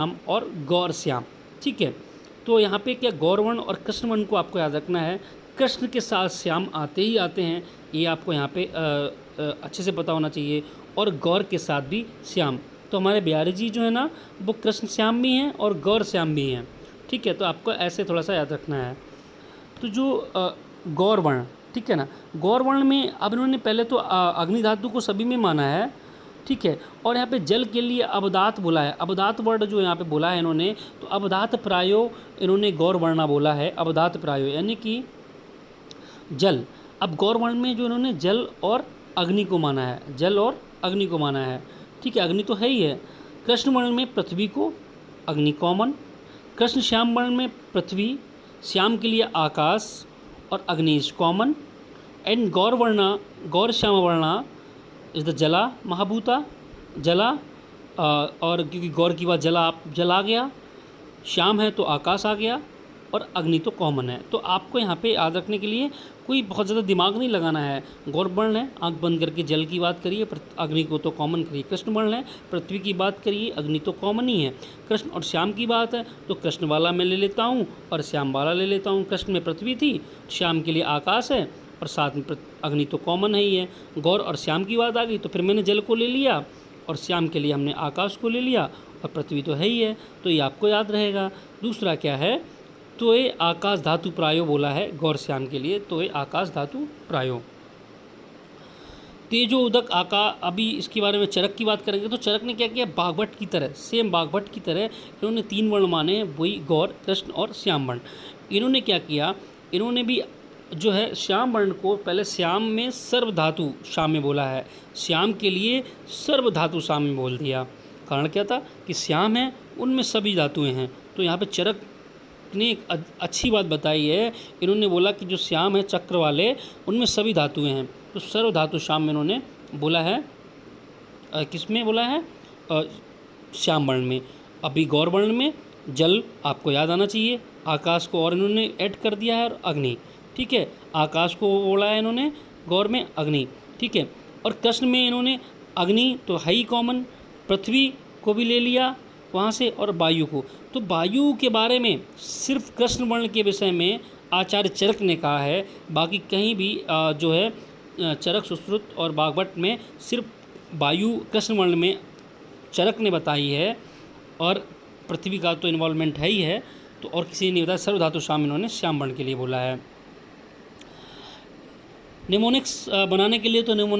श्याम और गौर श्याम। ठीक है, तो यहाँ पे क्या गौर वर्ण और कृष्ण वर्ण को आपको याद रखना है। कृष्ण के साथ श्याम आते ही आते हैं, ये आपको यहाँ पे अच्छे से पता होना चाहिए, और गौर के साथ भी श्याम। तो हमारे बिहारी जी जो है ना, वो कृष्ण श्याम भी हैं और गौर श्याम भी हैं। ठीक है, तो आपको ऐसे थोड़ा सा याद रखना है। तो जो गौर वर्ण, ठीक है ना, गौर वर्ण में अब इन्होंने पहले तो अग्नि धातु को सभी में माना है। ठीक है, और यहाँ पे जल के लिए अवदात बोला है। अवदात वर्ड जो यहाँ पे बोला है इन्होंने, तो अवदात प्रायो इन्होंने गौर वर्णा बोला है। अवदात प्रायो यानी कि जल। अब गौर वर्ण में जो इन्होंने जल और अग्नि को माना है, जल और अग्नि को माना है। ठीक है, अग्नि तो है ही है। कृष्ण वर्ण में पृथ्वी को, अग्नि कॉमन। कृष्ण श्याम वर्ण में पृथ्वी, श्याम के लिए आकाश और अग्नि इज कॉमन। एंड गौर वर्णा, गौर श्याम वर्णा इज द जला महाभूता, जला। और क्योंकि गौर की बात जला, आप जल आ गया, श्याम है तो आकाश आ गया, और अग्नि तो कॉमन है। तो आपको यहाँ पे याद रखने के लिए कोई बहुत ज़्यादा दिमाग नहीं लगाना है। गौर वर्ण है, आंख बंद करके जल की बात करिए, अग्नि को तो कॉमन करिए। कृष्ण वर्ण है, पृथ्वी की बात करिए, अग्नि तो कॉमन ही है। कृष्ण और श्याम की बात है तो कृष्ण वाला मैं ले लेता हूँ और श्याम वाला ले लेता हूँ। कृष्ण में पृथ्वी थी, श्याम के लिए आकाश है, और साथ में अग्नि तो कॉमन है ही है। गौर और श्याम की बात आ गई तो फिर मैंने जल को ले लिया, और श्याम के लिए हमने आकाश को ले लिया, और पृथ्वी तो है ही है। तो ये आपको याद रहेगा। दूसरा क्या है, तो ये आकाश धातु प्रायो बोला है गौर श्याम के लिए, तो ये आकाश धातु प्रायो। तेजो उदक आका, अभी इसके बारे में चरक की बात करेंगे। तो चरक ने क्या किया, बागभट्ट की तरह, सेम बागभट्ट की तरह इन्होंने 3 वर्ण माने हैं, वही गौर, कृष्ण और श्याम वर्ण। इन्होंने क्या किया, इन्होंने भी जो है श्याम वर्ण को पहले श्याम में सर्व धातु श्याम में बोला है, श्याम के लिए सर्व धातु श्याम में बोल दिया। कारण क्या था कि श्याम है उनमें सभी धातुएं हैं। तो यहाँ पे चरक ने एक अच्छी बात बताई है। इन्होंने बोला कि जो श्याम है चक्र वाले, उनमें सभी धातुएं हैं, तो सर्व धातु श्याम में इन्होंने बोला है। किस में बोला है, श्याम वर्ण में। अभी गौर वर्ण में जल आपको याद आना चाहिए, आकाश को और इन्होंने ऐड कर दिया है, और अग्नि। ठीक है, आकाश को बोला है इन्होंने गौर में, अग्नि। ठीक है, और कृष्ण में इन्होंने अग्नि तो है ही कॉमन, पृथ्वी को भी ले लिया वहाँ से, और वायु को। तो वायु के बारे में सिर्फ कृष्ण वर्ण के विषय में आचार्य चरक ने कहा है, बाकी कहीं भी जो है चरक, सुश्रुत और बागभट्ट में सिर्फ वायु कृष्ण वर्ण में चरक ने बताई है, और पृथ्वी का तो इन्वॉल्वमेंट है ही है। तो और किसी ने नहीं बताया, सर्व धातु श्याम इन्होंने श्याम वर्ण के लिए बोला है। निमोनिक्स बनाने के लिए तो निमोनिक्स